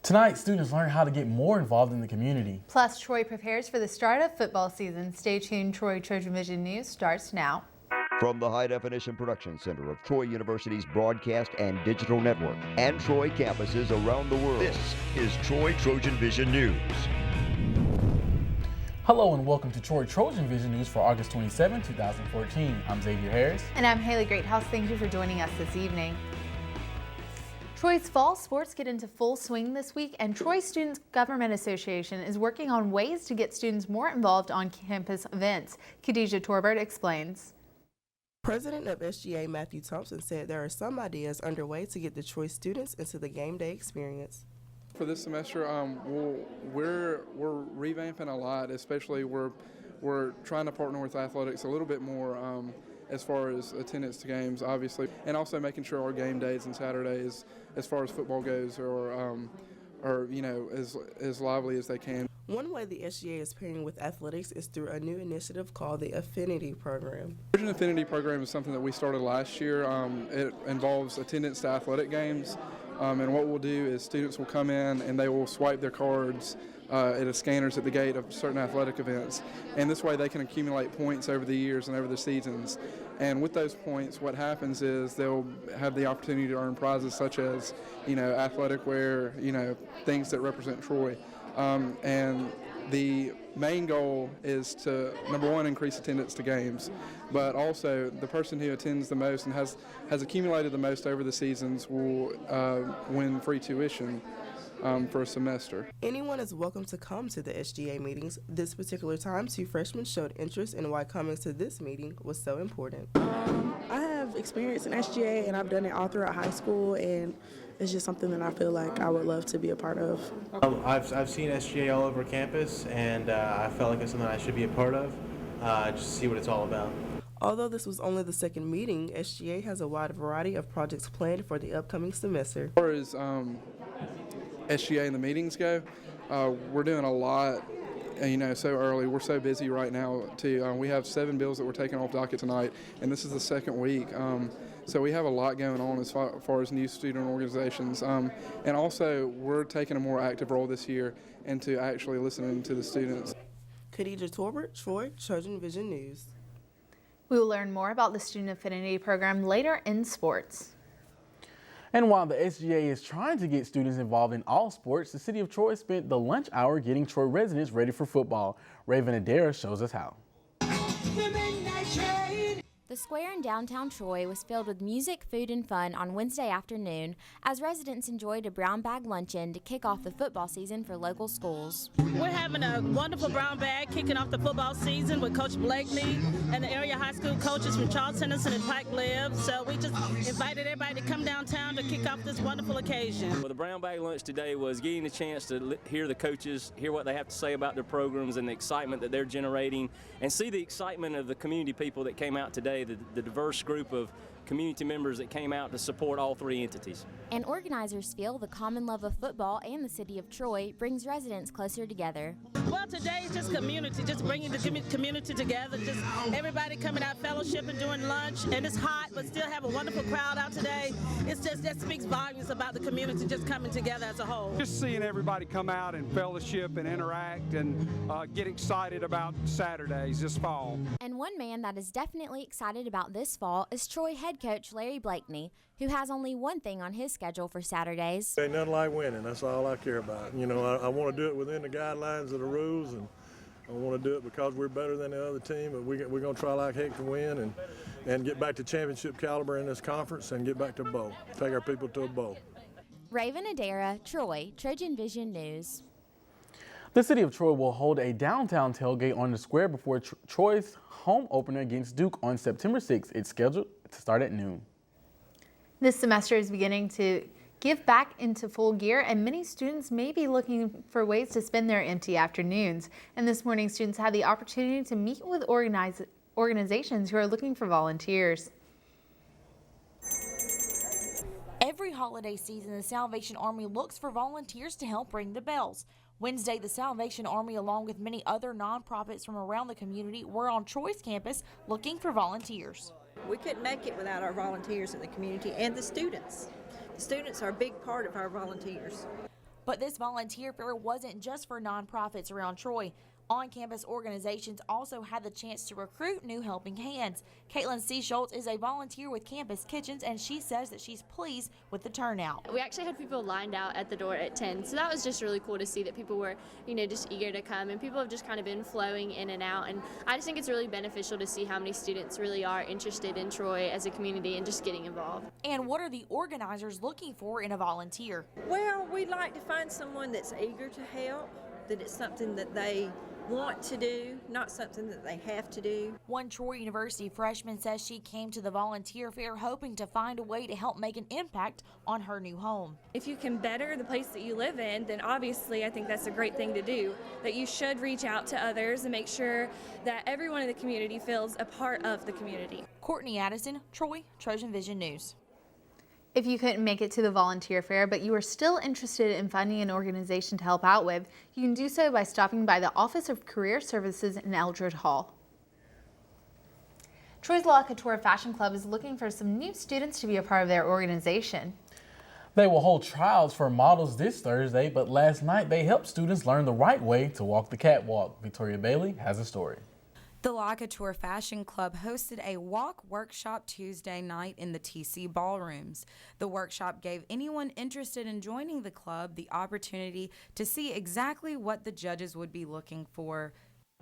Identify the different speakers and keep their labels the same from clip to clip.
Speaker 1: Tonight, students learn how to get more involved in the community.
Speaker 2: Plus, Troy prepares for the start of football season. Stay tuned. TrojanVision News starts now.
Speaker 3: From the High Definition Production Center of Troy University's Broadcast and Digital Network and Troy campuses around the world, this is TrojanVision News.
Speaker 1: Hello and welcome to TrojanVision News for August 27, 2014. I'm Xavier Harris.
Speaker 2: And I'm Haley Greathouse. Thank you for joining us this evening. Troy's fall sports get into full swing this week, and Troy Students Government Association is working on ways to get students more involved on campus events. Khadijah Torbert explains.
Speaker 4: President of SGA Matthew Thompson said there are some ideas underway to get the Troy students into the game day experience.
Speaker 5: For this semester, we're revamping a lot, especially we're trying to partner with athletics a little bit more as far as attendance to games, obviously, and also making sure our game days and Saturdays, as far as football goes, are as lively as they can.
Speaker 4: One way the SGA is pairing with athletics is through a new initiative called the Affinity Program.
Speaker 5: The Trojan Affinity Program is something that we started last year. It involves attendance to athletic games, and what we'll do is students will come in and they will swipe their cards at a scanners at the gate of certain athletic events, and this way they can accumulate points over the years and over the seasons. And with those points, what happens is they'll have the opportunity to earn prizes such as, athletic wear, things that represent Troy. And the main goal is to, number one, increase attendance to games, but also the person who attends the most and has accumulated the most over the seasons will win free tuition for a semester.
Speaker 4: Anyone is welcome to come to the SGA meetings. This particular time, 2 freshmen showed interest in why coming to this meeting was so important.
Speaker 6: I have experience in SGA, and I've done it all throughout high school, and it's just something that I feel like I would love to be a part of.
Speaker 7: I've seen SGA all over campus, and I felt like it's something I should be a part of, just to see what it's all about.
Speaker 4: Although this was only the second meeting, SGA has a wide variety of projects planned for the upcoming semester.
Speaker 5: As far as SGA and the meetings go, we're doing a lot, so early. We're so busy right now, too. We have 7 bills that we're taking off docket tonight, and this is the second week. So we have a lot going on as far as new student organizations. And also, we're taking a more active role this year into actually listening to the students.
Speaker 4: Khadijah Torbert, Troy, TrojanVision News.
Speaker 2: We will learn more about the Student Affinity Program later in sports.
Speaker 1: And while the SGA is trying to get students involved in all sports, the city of Troy spent the lunch hour getting Troy residents ready for football. Raven Adara shows us how.
Speaker 8: The square in downtown Troy was filled with music, food, and fun on Wednesday afternoon as residents enjoyed a brown bag luncheon to kick off the football season for local schools.
Speaker 9: We're having a wonderful brown bag kicking off the football season with Coach Blakeney and the area high school coaches from Charles Henderson and Pike Live. So we just invited everybody to come downtown to kick off this wonderful occasion.
Speaker 10: Well, the brown bag lunch today was getting a chance to hear the coaches, hear what they have to say about their programs and the excitement that they're generating, and see the excitement of the community people that came out today, the diverse group of community members that came out to support all 3 entities.
Speaker 8: And organizers feel the common love of football and the city of Troy brings residents closer together.
Speaker 9: Well, today is just community, just bringing the community together, just everybody coming out fellowship and doing lunch. And it's hot, but still have a wonderful crowd out today. It's just, that speaks volumes about the community just coming together as a whole.
Speaker 11: Just seeing everybody come out and fellowship and interact and get excited about Saturdays this fall.
Speaker 8: And one man that is definitely excited about this fall is Troy head coach Larry Blakeney, who has only one thing on his schedule for Saturdays.
Speaker 12: Ain't nothing like winning. That's all I care about. I want to do it within the guidelines of the rules, and I want to do it because we're better than the other team, but we're going to try like heck to win and get back to championship caliber in this conference and get back to a bowl, take our people to a bowl.
Speaker 8: Raven Adara, Troy, TrojanVision News.
Speaker 1: The city of Troy will hold a downtown tailgate on the square before Troy's home opener against Duke on September 6th. It's scheduled to start at noon.
Speaker 2: This semester is beginning to give back into full gear, and many students may be looking for ways to spend their empty afternoons. And this morning, students had the opportunity to meet with organizations who are looking for volunteers.
Speaker 13: Every holiday season, the Salvation Army looks for volunteers to help ring the bells. Wednesday, the Salvation Army, along with many other nonprofits from around the community, were on Troy's campus looking for volunteers.
Speaker 14: We couldn't make it without our volunteers in the community and the students. The students are a big part of our volunteers.
Speaker 13: But this volunteer fair wasn't just for nonprofits around Troy. On-campus organizations also had the chance to recruit new helping hands. Caitlin C. Schultz is a volunteer with Campus Kitchens, and she says that she's pleased with the turnout.
Speaker 14: We actually had people lined out at the door at 10, so that was just really cool to see that people were, just eager to come, and people have just kind of been flowing in and out, and I just think it's really beneficial to see how many students really are interested in Troy as a community and just getting involved.
Speaker 13: And what are the organizers looking for in a volunteer?
Speaker 15: Well, we'd like to find someone that's eager to help, that it's something that they want to do, not something that they have to do.
Speaker 13: One Troy University freshman says she came to the volunteer fair hoping to find a way to help make an impact on her new home.
Speaker 16: If you can better the place that you live in, then obviously I think that's a great thing to do, that you should reach out to others and make sure that everyone in the community feels a part of the community.
Speaker 13: Courtney Addison, Troy, TrojanVision News.
Speaker 2: If you couldn't make it to the volunteer fair, but you are still interested in finding an organization to help out with, you can do so by stopping by the Office of Career Services in Eldred Hall. Troy's La Couture Fashion Club is looking for some new students to be a part of their organization.
Speaker 1: They will hold trials for models this Thursday, but last night they helped students learn the right way to walk the catwalk. Victoria Bailey has a story.
Speaker 17: The La Couture Fashion Club hosted a walk workshop Tuesday night in the TC ballrooms. The workshop gave anyone interested in joining the club the opportunity to see exactly what the judges would be looking for.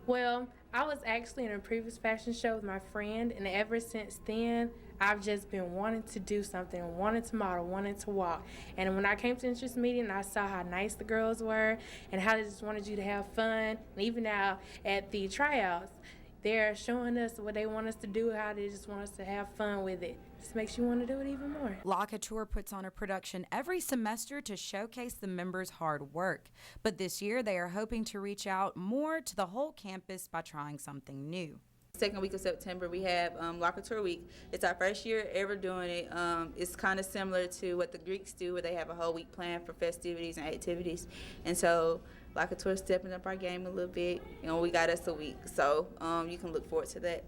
Speaker 18: Well, I was actually in a previous fashion show with my friend, and ever since then, I've just been wanting to do something, wanting to model, wanting to walk. And when I came to the interest meeting, I saw how nice the girls were and how they just wanted you to have fun. And even now at the tryouts, they're showing us what they want us to do, how they just want us to have fun with it. Just makes you want to do it even more.
Speaker 17: La Couture puts on a production every semester to showcase the members' hard work. But this year, they are hoping to reach out more to the whole campus by trying something new.
Speaker 19: Second week of September, we have La Couture Week. It's our first year ever doing it. It's kind of similar to what the Greeks do, where they have a whole week planned for festivities and activities. And so La Couture stepping up our game a little bit. We got us a week, so you can look forward to that.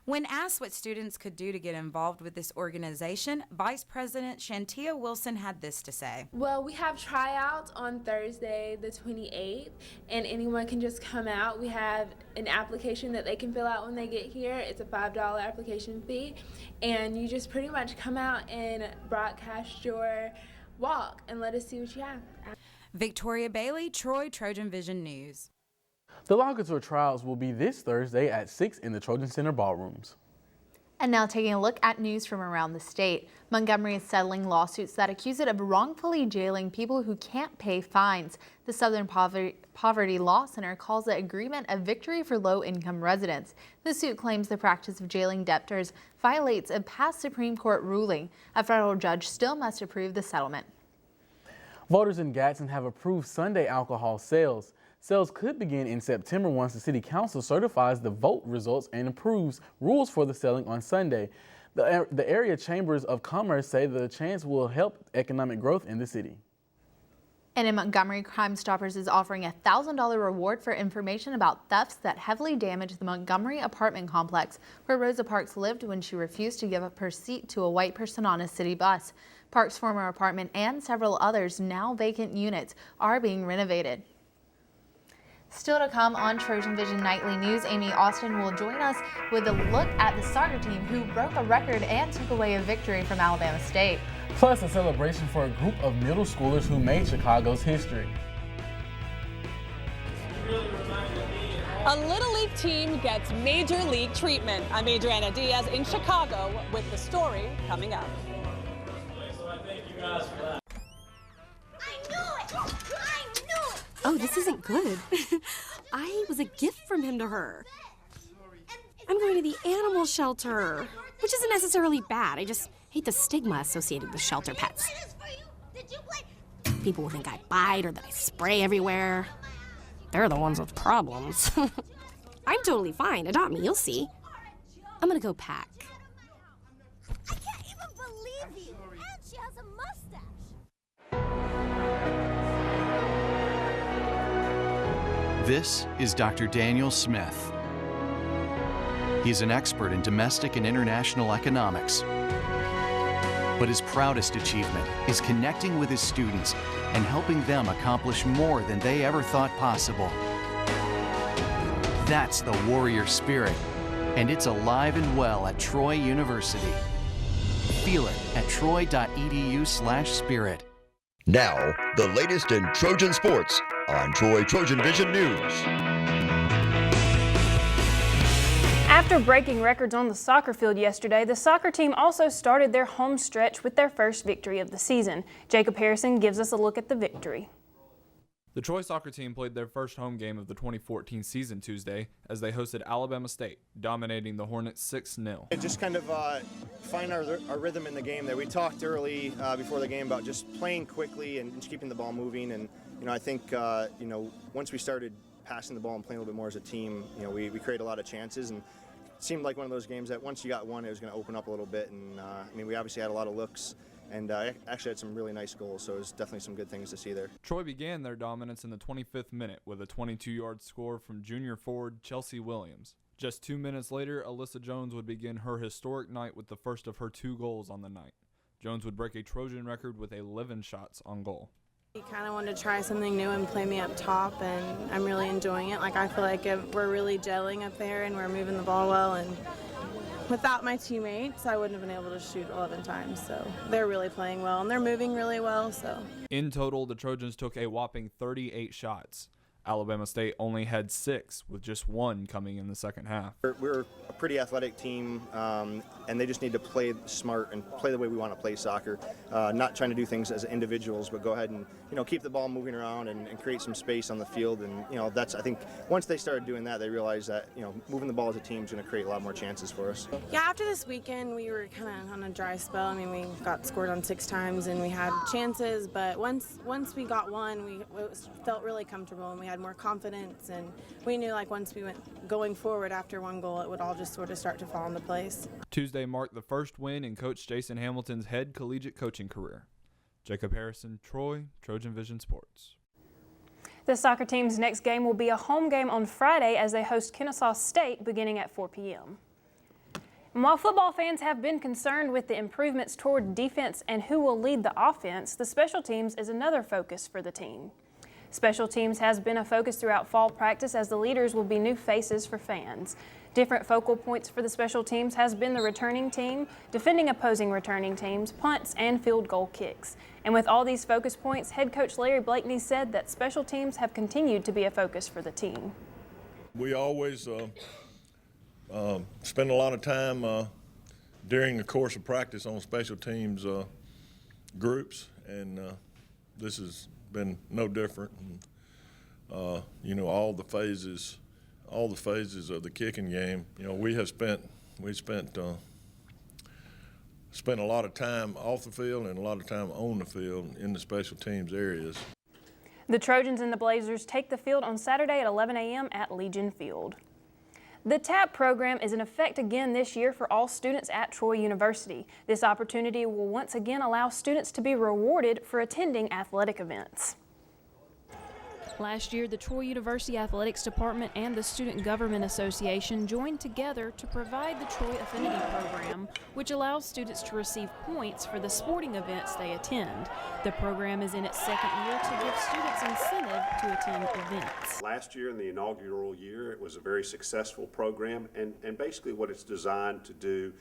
Speaker 17: When asked what students could do to get involved with this organization, Vice President Shantia Wilson had this to say.
Speaker 18: Well, we have tryouts on Thursday, the 28th, and anyone can just come out. We have an application that they can fill out when they get here. It's a $5 application fee, and you just pretty much come out and broadcast your walk and let us see what you have.
Speaker 17: Victoria Bailey, Troy, TrojanVision News.
Speaker 1: The La Couture trials will be this Thursday at 6 in the Trojan Center ballrooms.
Speaker 2: And now taking a look at news from around the state. Montgomery is settling lawsuits that accuse it of wrongfully jailing people who can't pay fines. The Southern Poverty Law Center calls the agreement a victory for low-income residents. The suit claims the practice of jailing debtors violates a past Supreme Court ruling. A federal judge still must approve the settlement.
Speaker 1: Voters in Gadsden have approved Sunday alcohol sales. Sales could begin in September once the City Council certifies the vote results and approves rules for the selling on Sunday. The area chambers of commerce say the chance will help economic growth in the city.
Speaker 2: And in Montgomery, Crime Stoppers is offering a $1,000 reward for information about thefts that heavily damaged the Montgomery apartment complex where Rosa Parks lived when she refused to give up her seat to a white person on a city bus. Parks' former apartment and several others now vacant units are being renovated. Still to come on TrojanVision Nightly News, Amy Austin will join us with a look at the soccer team who broke a record and took away a victory from Alabama State.
Speaker 1: Plus a celebration for a group of middle schoolers who made Chicago's history.
Speaker 20: A Little League team gets Major League treatment. I'm Adriana Diaz in Chicago with the story coming up.
Speaker 21: Oh, this isn't good. I was a gift from him to her. I'm going to the animal shelter, which isn't necessarily bad. I just hate the stigma associated with shelter pets. People will think I bite or that I spray everywhere. They're the ones with problems. I'm totally fine. Adopt me, you'll see. I'm gonna go pack.
Speaker 22: I can't even believe you! And she has a mustache!
Speaker 23: This is Dr. Daniel Smith. He's an expert in domestic and international economics. But his proudest achievement is connecting with his students and helping them accomplish more than they ever thought possible. That's the warrior spirit, and it's alive and well at Troy University. Feel it at troy.edu/spirit.
Speaker 3: Now, the latest in Trojan Sports on Troy TrojanVision News.
Speaker 6: After breaking records on the soccer field yesterday, the soccer team also started their home stretch with their first victory of the season. Jacob Harrison gives us a look at the victory.
Speaker 7: The Troy soccer team played their first home game of the 2014 season Tuesday as they hosted Alabama State, dominating the Hornets 6-0.
Speaker 24: Just kind of find our rhythm in the game there. We talked early before the game about just playing quickly and just keeping the ball moving. And, I think, once we started passing the ball and playing a little bit more as a team, we created a lot of chances. And it seemed like one of those games that once you got one, it was going to open up a little bit. And, we obviously had a lot of looks. And actually had some really nice goals, so it was definitely some good things to see there.
Speaker 7: Troy began their dominance in the 25th minute with a 22-yard score from junior forward Chelsea Williams. Just 2 minutes later, Alyssa Jones would begin her historic night with the first of her 2 goals on the night. Jones would break a Trojan record with 11 shots on goal.
Speaker 25: We kind of wanted to try something new and play me up top, and I'm really enjoying it. I feel like we're really gelling up there, and we're moving the ball well, and without my teammates, I wouldn't have been able to shoot 11 times, so they're really playing well, and they're moving really well. So
Speaker 7: in total, the Trojans took a whopping 38 shots. Alabama State only had 6, with just 1 coming in the second half.
Speaker 24: We're a pretty athletic team, and they just need to play smart and play the way we want to play soccer, not trying to do things as individuals, but go ahead and keep the ball moving around and create some space on the field. And that's, I think, once they started doing that, they realized that moving the ball as a team is going to create a lot more chances for us.
Speaker 25: Yeah, after this weekend, we were kind of on a dry spell. We got scored on 6 times, and we had chances, but once we got one, we felt really comfortable, and we had more confidence, and we knew once we went going forward after 1 goal, it would all just sort of start to fall into place.
Speaker 7: Tuesday marked the first win in Coach Jason Hamilton's head collegiate coaching career. Jacob Harrison, Troy, TrojanVision Sports.
Speaker 6: The soccer team's next game will be a home game on Friday as they host Kennesaw State beginning at 4 p.m. And while football fans have been concerned with the improvements toward defense and who will lead the offense, the special teams is another focus for the team. Special teams has been a focus throughout fall practice as the leaders will be new faces for fans. Different focal points for the special teams has been the returning team, defending opposing returning teams, punts, and field goal kicks. And with all these focus points, head coach Larry Blakeney said that special teams have continued to be a focus for the team.
Speaker 12: We always spend a lot of time during the course of practice on special teams groups, and this has been no different. And, all the phases of the kicking game. We spent a lot of time off the field and a lot of time on the field in the special teams areas.
Speaker 6: The Trojans and the Blazers take the field on Saturday at 11 a.m. at Legion Field. The TAP program is in effect again this year for all students at Troy University. This opportunity will once again allow students to be rewarded for attending athletic events. Last year, the Troy University Athletics Department and the Student Government Association joined together to provide the Troy Affinity Program, which allows students to receive points for the sporting events they attend. The program is in its second year to give students incentive to attend events.
Speaker 26: Last year, in the inaugural year, it was a very successful program, and basically what it's designed to do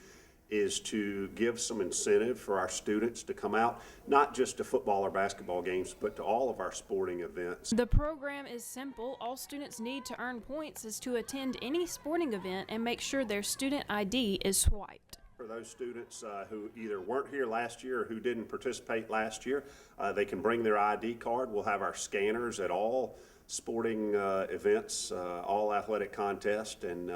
Speaker 26: is to give some incentive for our students to come out, not just to football or basketball games, but to all of our sporting events.
Speaker 6: The program is simple. All students need to earn points is to attend any sporting event and make sure their student ID is swiped.
Speaker 26: For those students who either weren't here last year or who didn't participate last year, they can bring their ID card. We'll have our scanners at all sporting events, all athletic contests, and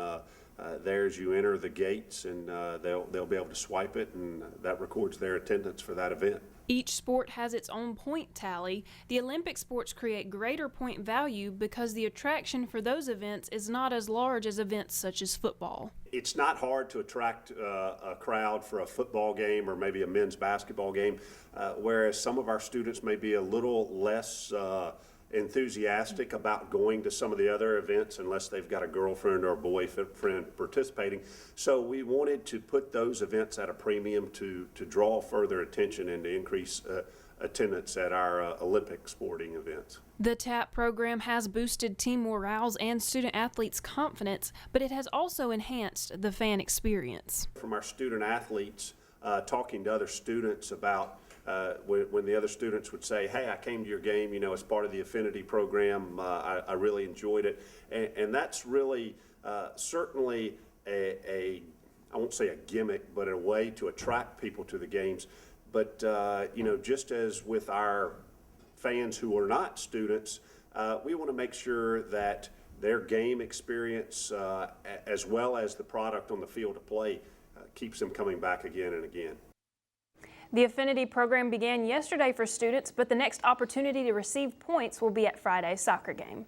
Speaker 26: there as you enter the gates, and they'll be able to swipe it, and that records their attendance for that event.
Speaker 6: Each sport has its own point tally. The Olympic sports create greater point value because the attraction for those events is not as large as events such as football.
Speaker 26: It's not hard to attract a crowd for a football game or maybe a men's basketball game, whereas some of our students may be a little less enthusiastic about going to some of the other events unless they've got a girlfriend or a boyfriend participating. So we wanted to put those events at a premium to draw further attention and to increase attendance at our Olympic sporting events.
Speaker 6: The TAP program has boosted team morale and student athletes' confidence, but it has also enhanced the fan experience.
Speaker 26: From our student athletes, talking to other students about when the other students would say, hey, I came to your game, as part of the affinity program, I really enjoyed it. And that's really certainly I won't say a gimmick, but a way to attract people to the games. But, just as with our fans who are not students, we want to make sure that their game experience, as well as the product on the field of play, keeps them coming back again and again.
Speaker 6: The affinity program began yesterday for students, but the next opportunity to receive points will be at Friday's soccer game.